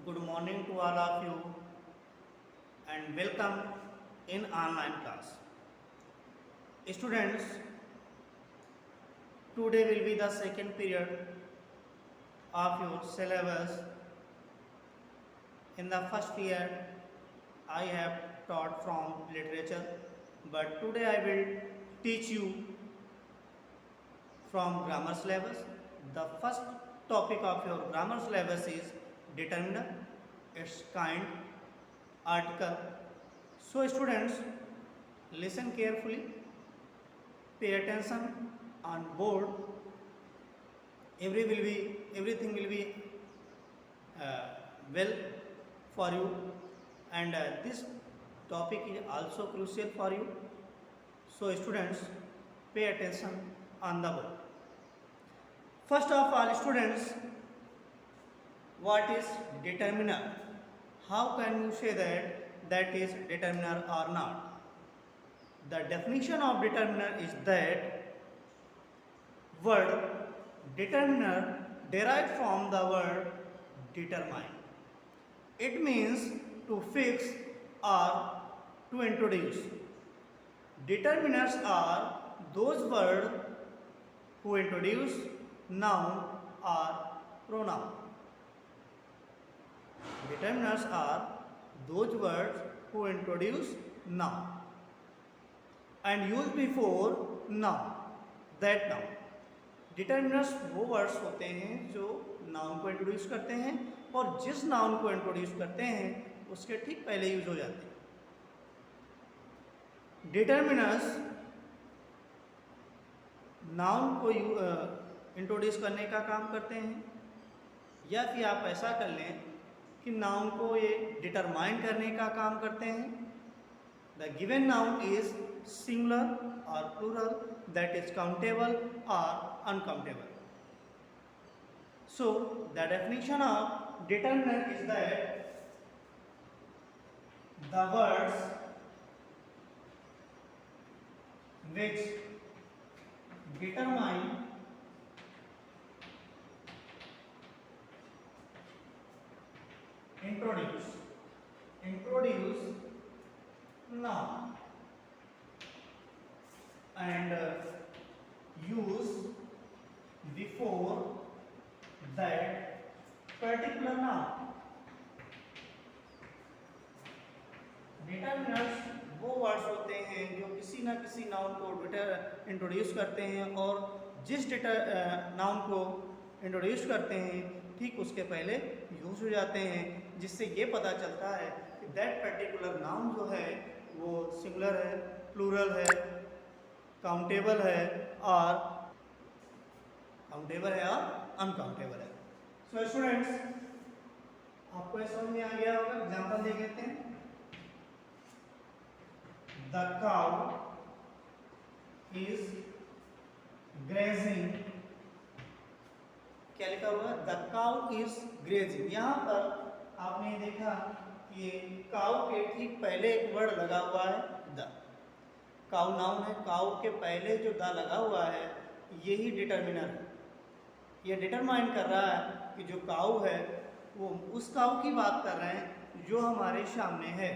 Good morning to all of you and welcome in online class. Students, today will be the second period of your syllabus. In the first period, I have taught from literature, but today I will teach you from grammar syllabus. The first topic of your grammar syllabus is determiner, its kind, article. So students, listen carefully, pay attention on board. Everything will be uh, well for you, and this topic is also crucial for you. So students, pay attention on the board. First of all, students, what is determiner? How can you say that is determiner or not? The definition of determiner is that word determiner derived from the word determine. It means to fix or to introduce. Determiners are those words who introduce noun or pronoun. Determiners are those words who introduce noun and use before noun, that noun. Determiners वो words होते हैं जो noun को introduce करते हैं और जिस noun को इंट्रोड्यूस करते हैं उसके ठीक पहले यूज हो जाते हैं. डिटर्मिनर्स नाउन को इंट्रोड्यूस करने का काम करते हैं, या फिर आप ऐसा कर लें कि नाउन को ये डिटरमाइन करने का काम करते हैं. The given noun is singular or plural, that is countable or uncountable. So the definition of determiner is that the words which determine introduce noun and use before that particular noun. Determiners वो words होते हैं जो किसी ना किसी noun को introduce करते हैं और जिस नाउन को इंट्रोड्यूस करते हैं ठीक उसके पहले यूज हो जाते हैं, जिससे ये पता चलता है कि दैट पर्टिकुलर नाउन जो है वो सिंगुलर है, प्लूरल है, काउंटेबल है और अनकाउंटेबल है. सो स्टूडेंट्स, आपको ये समझ में आ गया होगा. एग्जांपल देख लेते हैं. The cow is grazing. क्या लिखा हुआ है? The cow is grazing. यहाँ पर आपने देखा कि काउ के ठीक पहले एक वर्ड लगा हुआ है द. काउ नाउन है, काउ के पहले जो द लगा हुआ है यही डिटर्मिनर है. ये डिटरमाइन कर रहा है कि जो काउ है वो उस काउ की बात कर रहे हैं जो हमारे सामने है.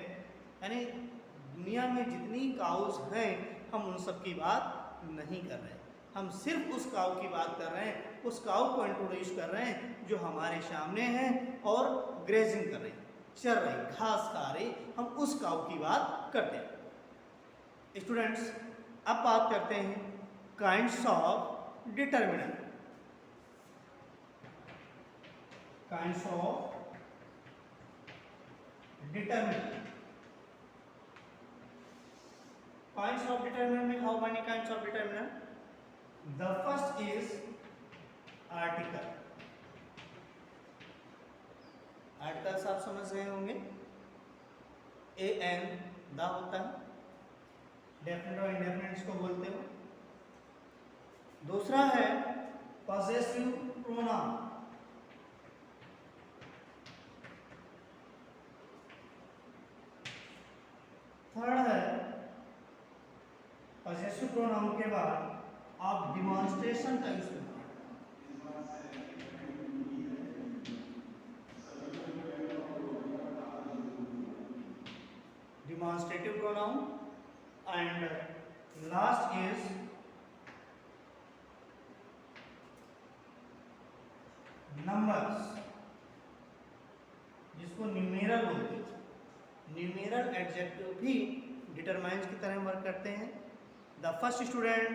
यानी दुनिया में जितनी काउस हैं हम उन सब की बात नहीं कर रहे हैं, हम सिर्फ उस काउ की बात कर रहे हैं, उस काउ को इंट्रोड्यूस कर रहे हैं जो हमारे सामने है और ग्रेजिंग कर रहे हैं, चल रही, घास खा रही. हम उस काउ की बात करते हैं. स्टूडेंट्स, अब बात करते हैं kinds of determiner. Kinds of determiner. Kinds of determiner में how many kinds of determiner? The first is article. Articles आप समझ रहे होंगे, ए एन द होता है, डेफिनेट और इंडेफिनेट इसको बोलते हो. दूसरा है पॉसेसिव प्रोनाउन. थर्ड है पॉसेसिव प्रोनाउन के बाद आप डिमॉन्स्ट्रेशन का यूज करते हैं. demonstrative pronoun, and last is numbers, जिसको न्यूमेरल बोलते हैं। न्यूमेरल एडजेक्टिव भी डिटरमाइंस की तरह वर्क करते हैं। The first student,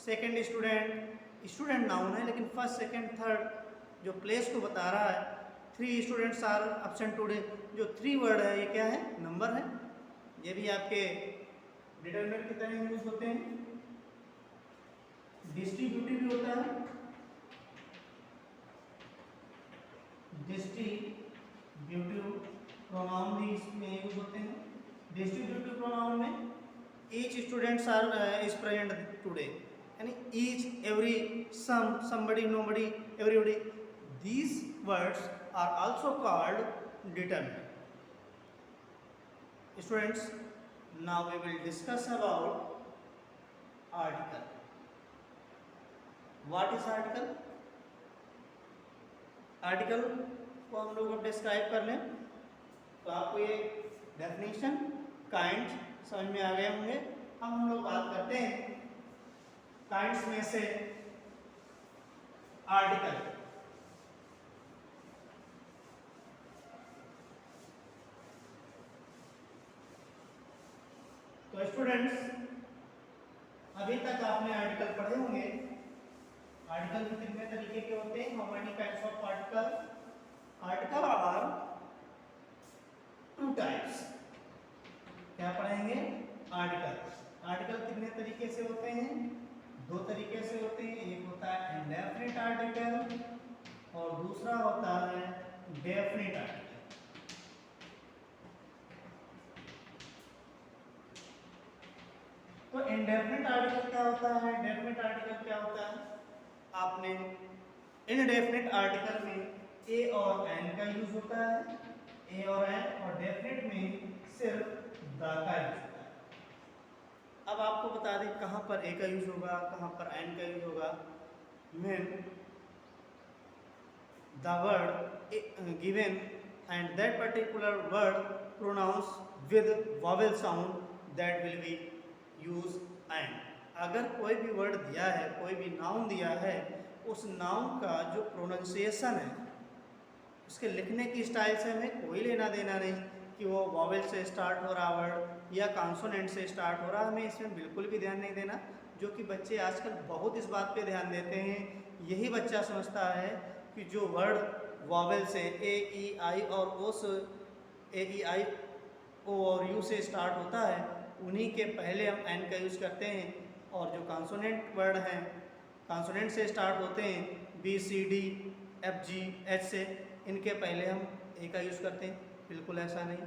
second student, student noun है लेकिन फर्स्ट सेकंड थर्ड जो प्लेस को बता रहा है। 3 स्टूडेंट्स आर एब्सेंट टुडे, जो 3 वर्ड है ये क्या है, नंबर है। ये भी आपके डिटरमिनेंट की तरह यूज होते हैं। डिस्ट्रीब्यूटिव भी होता है, डिस्ट्रीब्यूटिव प्रोनाउन भी इसमें यूज होते हैं। डिस्ट्रीब्यूटिव प्रोनाउन में each students are is present today, यानी each, every, some, somebody, nobody, everybody, these words are also called determinant. Students, now we will discuss about article. What is article? Article को हम लोग describe कर लें तो आपको ये डेफिनेशन काइंड समझ में आ गए होंगे। अब हम लोग बात करते हैं काइंड्स में से आर्टिकल। तो स्टूडेंट्स, अभी तक आपने आर्टिकल पढ़े होंगे। आर्टिकल भी कितने तरीके के होते हैं? How many types of article? Article are 2 types. क्या पढ़ेंगे? आर्टिकल। आर्टिकल कितने तरीके से होते हैं? 2 तरीके से होते हैं। एक होता है इंडेफिनिट आर्टिकल और दूसरा होता है डेफिनिट आर्टिकल। तो इंडेफिनिट आर्टिकल क्या होता है, डेफिनिट आर्टिकल क्या होता है? आपने इनडेफिनिट आर्टिकल में ए और एन का यूज होता है, ए और एन, और डेफिनिट में सिर्फ द का यूज होता है। अब आपको बता दें कहाँ पर ए का यूज होगा, कहाँ पर एन का यूज होगा। when the word given and that particular word pronounced with vowel sound that will be use and। अगर कोई भी वर्ड दिया है, कोई भी नाउन दिया है, उस नाउन का जो प्रोनाउंसिएशन है, उसके लिखने की स्टाइल से हमें कोई लेना देना नहीं कि वो वॉवेल से स्टार्ट हो रहा वर्ड या कॉन्सोनेंट से स्टार्ट हो रहा, हमें इसमें बिल्कुल भी ध्यान नहीं देना। जो कि बच्चे आजकल बहुत इस बात पे ध्यान देते हैं। यही बच्चा समझता है कि जो वर्ड वॉवेल से ए ई आई और ओ से, ए ई आई ओ और यू से स्टार्ट होता है, उन्हीं के पहले हम एन का यूज़ करते हैं। और जो कॉन्सोनेंट वर्ड हैं, कॉन्सोनेंट से स्टार्ट होते हैं, B C D F G H से, इनके पहले हम ए का यूज़ करते हैं। बिल्कुल ऐसा नहीं,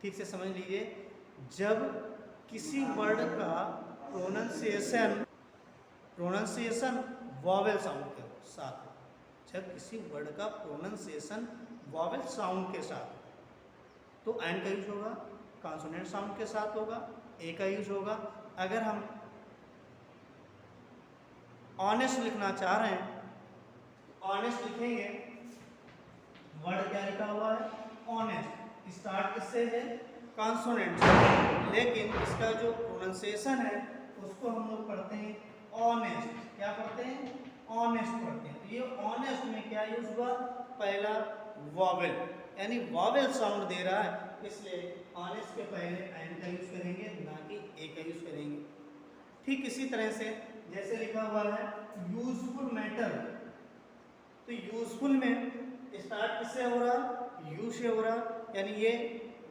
ठीक से समझ लीजिए। जब किसी वर्ड का प्रोनाउंसिएशन वॉवेल साउंड के साथ, जब किसी वर्ड का प्रोनाउंसिएशन वॉवेल साउंड के साथ, तो एन का यूज होगा। कॉन्सोनेंट साउंड के साथ होगा, ए का यूज होगा। अगर हम ऑनेस्ट लिखना चाह रहे हैं, ऑनेस्ट लिखेंगे, वर्ड क्या लिखा हुआ है? ऑनेस्ट। स्टार्ट किससे है? कॉन्सोनेंट से, लेकिन इसका जो प्रोनाउंसिएशन है उसको हम लोग पढ़ते हैं ऑनेस्ट। क्या पढ़ते हैं? ऑनेस्ट पढ़ते हैं। तो ये ऑनेस्ट में क्या यूज हुआ? पहला वॉवेल, यानी वॉवेल साउंड दे रहा है, इसलिए ऑनेस्ट के पहले एन का यूज करेंगे, ना कि ए का यूज करेंगे। ठीक इसी तरह से जैसे लिखा हुआ है यूजफुल मैटर, तो यूजफुल में स्टार्ट किससे हो रहा? यू से हो रहा, यानी ये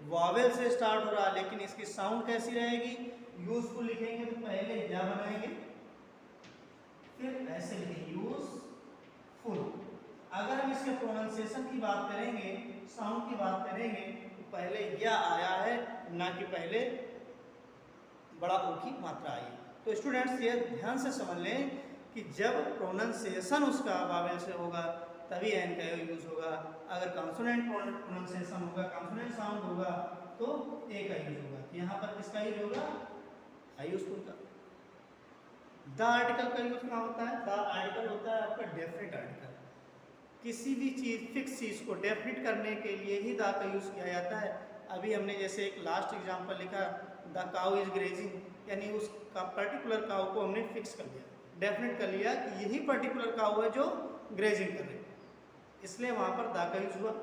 वॉवेल से स्टार्ट हो रहा, लेकिन इसकी साउंड कैसी रहेगी? यूजफुल लिखेंगे तो पहले या बनाएंगे, फिर ऐसे लिखेंगे यूजफुल। अगर हम इसके प्रोनाउंसिएशन की बात करेंगे, साउंड की बात करेंगे, तो पहले या आया है, ना कि पहले बड़ा ओ की मात्रा आई। तो स्टूडेंट्स ये ध्यान से समझ लें कि जब प्रोनाउंसिएशन उसका वॉवेल से होगा तभी एन का यूज होगा। अगर कॉन्सोनेंट प्रोनाउंसिएशन होगा, कॉन्सोनेंट साउंड होगा, तो ए का यूज होगा। यहाँ पर किसका यूज होगा? आई यूजफुल का। द आर्टिकल का यूज क्या होता है? द आर्टिकल होता है आपका डेफिनेट आर्टिकल। किसी भी चीज़, फिक्स चीज़ को डेफिनेट करने के लिए ही द का यूज किया जाता है। अभी हमने जैसे एक लास्ट एग्जांपल लिखा, द काउ इज ग्रेजिंग, यानी उसका पर्टिकुलर काउ को हमने फिक्स कर लिया, डेफिनेट कर लिया कि यही पर्टिकुलर काउ है जो ग्रेजिंग कर रही है, इसलिए वहाँ पर द का यूज हुआ।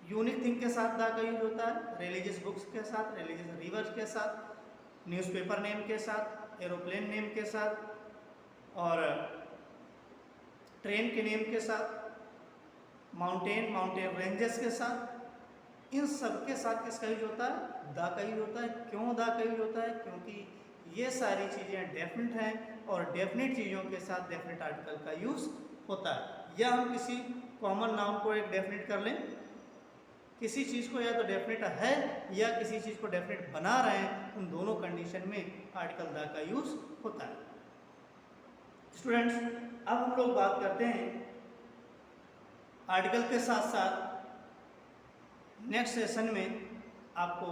यूनिक थिंग के साथ द का यूज होता है, रिलीजियस बुक्स के साथ, रिलीजियस रिवर्स के साथ, न्यूज़पेपर नेम के साथ, एरोप्लेन नेम के साथ और ट्रेन के नेम के साथ, माउंटेन रेंजेस के साथ, इन सब के साथ किसका यूज होता है? द का यूज होता है। क्यों द का यूज होता है? क्योंकि ये सारी चीज़ें डेफिनेट हैं और डेफिनेट चीज़ों के साथ डेफिनेट आर्टिकल का यूज होता है। या हम किसी कॉमन नाउन को एक डेफिनेट कर लें, किसी चीज़ को या तो डेफिनेट है या किसी चीज़ को डेफिनेट बना रहे हैं, उन दोनों कंडीशन में आर्टिकल द का यूज होता है। स्टूडेंट्स, अब हम लोग बात करते हैं आर्टिकल के साथ साथ नेक्स्ट सेशन में आपको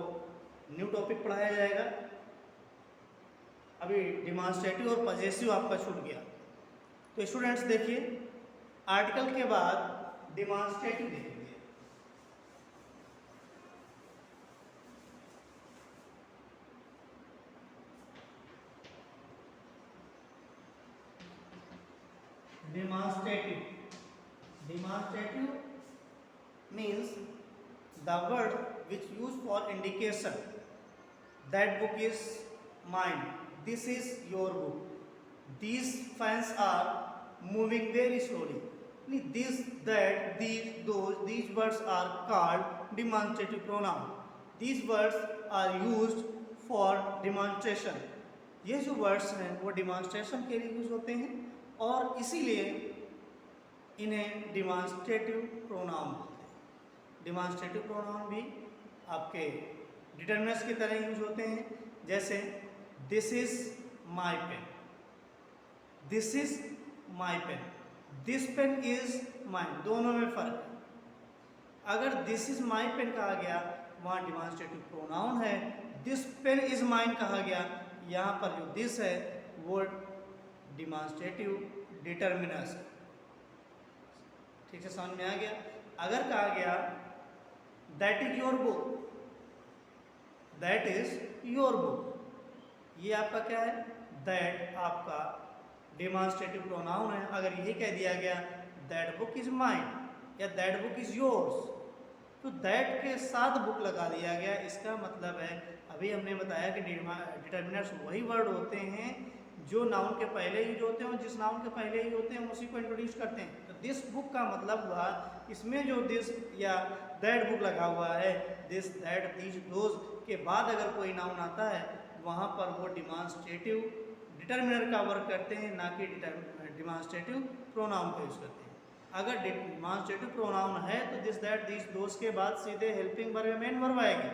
न्यू टॉपिक पढ़ाया जाएगा। अभी डिमॉन्स्ट्रेटिव और पजेसिव आपका छूट गया, तो स्टूडेंट्स देखिए आर्टिकल के बाद डिमॉन्स्ट्रेटिव देखेंगे। Demonstrative means the word which used for indication that book is mine, this is your book, these fans are moving very slowly, this, that, these, those, these words are called demonstrative pronoun. These words are used for demonstration. ये जो words हैं वो demonstration के लिए use होते हैं और इसीलिए इन्हें डिमॉन्स्ट्रेटिव प्रोनाउन बोलते हैं। डिमॉन्स्ट्रेटिव प्रोनाउन भी आपके डिटरमिनर्स की तरह यूज होते हैं, जैसे this is my pen, this is my pen, this pen is mine, दोनों में फर्क है। अगर दिस इज माई पेन कहा गया वहाँ डिमॉन्स्ट्रेटिव प्रोनाउन है, दिस पेन इज माइन कहा गया, यहाँ पर जो दिस है वो डिमॉन्स्ट्रेटिव डिटरमिनर्स है। ठीक से समझ में आ गया? अगर कहा गया that is your book, that is your book, ये आपका क्या है? दैट आपका डिमॉन्स्ट्रेटिव प्रोनाउन है। अगर ये कह दिया गया दैट बुक इज माइन या दैट बुक इज योर्स, तो दैट के साथ बुक लगा दिया गया, इसका मतलब है अभी हमने बताया कि डिटरमिनर्स वही वर्ड होते हैं जो नाउन के पहले यूज होते हैं और जिस नाउन के पहले यूज होते हैं उसी को इंट्रोड्यूस करते हैं। तो दिस बुक का मतलब हुआ इसमें जो दिस या दैट बुक लगा हुआ है, दिस, दैट, दीज, दोज के बाद अगर कोई नाउन आता है वहाँ पर वो डिमॉन्स्ट्रेटिव डिटरमिनर का वर्क करते हैं, ना कि डिमॉन्स्ट्रेटिव प्रोनाउन का यूज करते हैं। अगर डिमॉन्स्ट्रेटिव प्रोनाउन है तो दिस, दैट, दीज, दोज के बाद सीधे हेल्पिंग वर्ब या मेन वर्ब आएगी,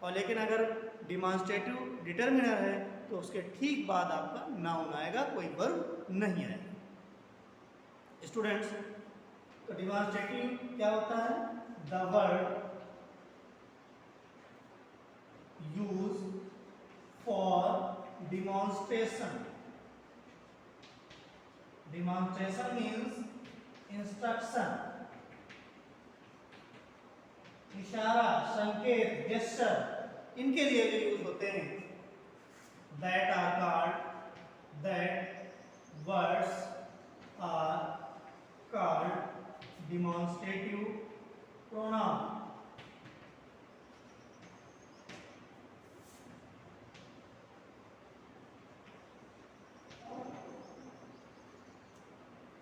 और लेकिन अगर डिमॉन्स्ट्रेटिव डिटरमिनर है तो उसके ठीक बाद आपका नाउन आएगा, कोई वर्ब नहीं आएगा। स्टूडेंट्स, तो डिमॉन्स्ट्रेटिव क्या होता है? The word use for demonstration. Demonstration means instruction, इशारा, संकेत, जेस्चर, इनके लिए जो यूज होते हैं। That are called, that words are called demonstrative pronoun.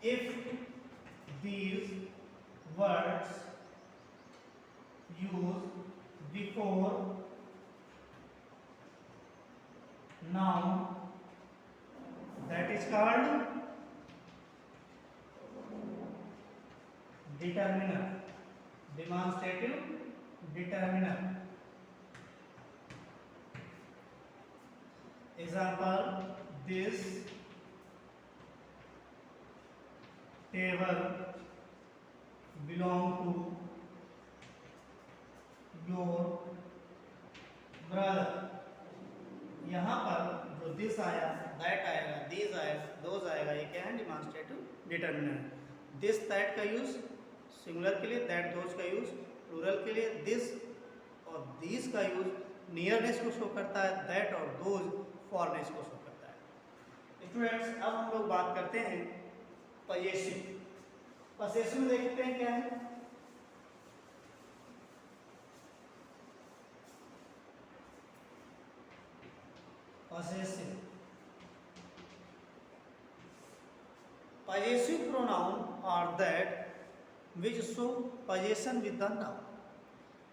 If these words used before noun, that is called determiner, demonstrative determiner. Example, this table belong to your brother। यहाँ पर जो दिस आया, that आएगा, these आएगा, those आएगा, ये क्या है? Demonstrative determiner. दिस, दैट का यूज सिंगुलर के लिए, दैट, दोज का यूज प्लूरल के लिए, दिस और दीज का यूज नियरनेस को शो करता है, दैट और दोज फॉरनेस को शो करता है। स्टूडेंट्स अब हम लोग बात करते हैं पजेसिव। पजेसिव में देखते हैं क्या है। Possessive pronoun are that which show possession with the noun.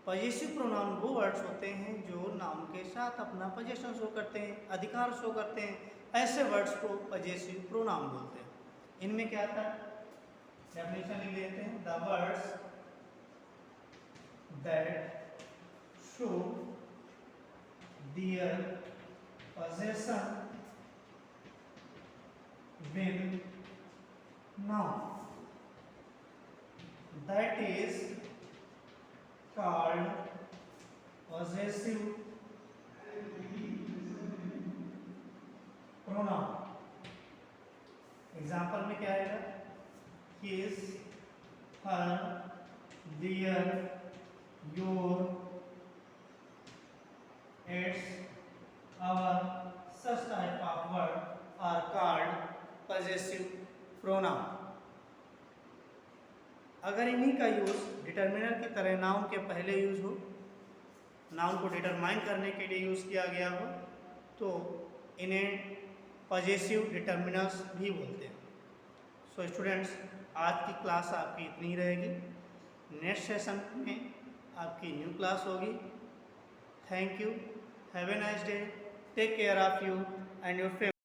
Possessive pronoun वो वर्ड्स होते हैं जो नाउन के साथ अपना पोजेशन शो करते हैं, अधिकार शो करते हैं। ऐसे वर्ड्स को पजेसिव प्रोनाउन बोलते हैं। इनमें क्या आता है, डेफिनेशन लिख लेते हैं। The words that show their possession with noun, that is called possessive pronoun। Example में क्या आएगा, his, her, their, your, its, our, such type of word are called possessive pronoun। अगर इन्हीं का यूज डिटर्मिनर की तरह नाउन के पहले यूज हो, नाउन को डिटरमाइन करने के लिए यूज किया गया हो, तो इन्हें पजेसिव डिटर्मिनर्स भी बोलते हैं। सो स्टूडेंट्स आज की क्लास आपकी इतनी ही रहेगी। नेक्स्ट सेशन में आपकी न्यू क्लास होगी। Thank you, have a nice day, take care of you and your family.